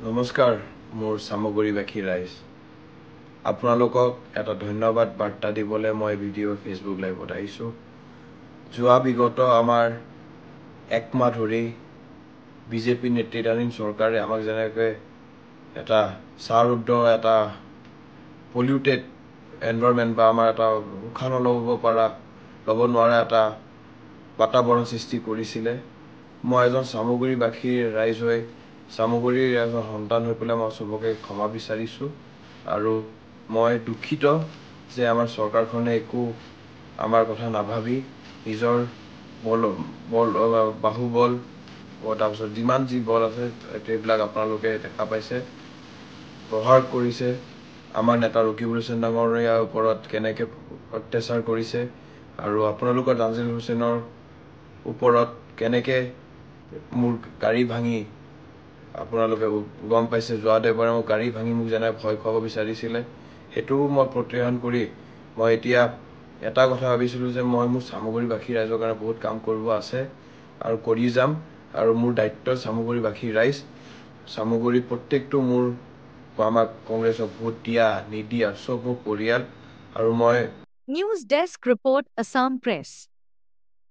নমস্কাৰ মোৰ চামগুৰিবাসী ৰাইজ। আপোনালোকক এটা ধন্যবাদ বাৰ্তা দিবলৈ মই ভিডিঅ' ফেচবুক লাইভত আহিছোঁ। যোৱা বিগত আমাৰ একমাহ ধৰি বিজেপি নেতৃত্বাধীন চৰকাৰে আমাক যেনেকৈ এটা ছাৰউদ্ধ এটা পলিউটেড এনভাইৰনমেণ্ট বা আমাৰ এটা উশাহ ল'ব নোৱাৰা এটা বাতাবৰণ সৃষ্টি কৰিছিলে। মই এজন চামগুৰিবাসীৰ ৰাইজ হৈ চামগুৰিৰ এজন সন্তান হৈ পেলাই মই চবকে ক্ষমা বিচাৰিছোঁ আৰু মই দুখিত যে আমাৰ চৰকাৰখনে একো আমাৰ কথা নাভাবি নিজৰ বাহুবল তাৰপিছত যিমান যি বল আছে সেইবিলাক আপোনালোকে দেখা পাইছে ব্যৱহাৰ কৰিছে। আমাৰ নেতা ৰকিবুল হুছেইন ডাঙৰীয়াৰ ওপৰত কেনেকৈ অত্যাচাৰ কৰিছে আৰু আপোনালোকৰ তানজিল হুছেইনৰ ওপৰত কেনেকৈ মোৰ গাড়ী ভাঙি আপোনালোকে গম পাইছে। যোৱা দেওবাৰে মোৰ গাড়ী ভাঙি মোক যেনে ভয় খুৱাব বিচাৰিছিলে, সেইটোও মই প্ৰত্যাখ্যান কৰি মই এতিয়া এটা কথা ভাবিছিলোঁ যে মই মোৰ চামগুৰিবাসী ৰাইজৰ কাৰণে বহুত কাম কৰিব আছে আৰু কৰি যাম। আৰু মোৰ দায়িত্ব চামগুৰিবাসী ৰাইজ, চামগুৰিত প্ৰত্যেকটো মোৰ আমাক কংগ্ৰেছক ভোট দিয়া নিদিয়া চব মোৰ পৰিয়াল আৰু মই News Desk Report, Assam Press.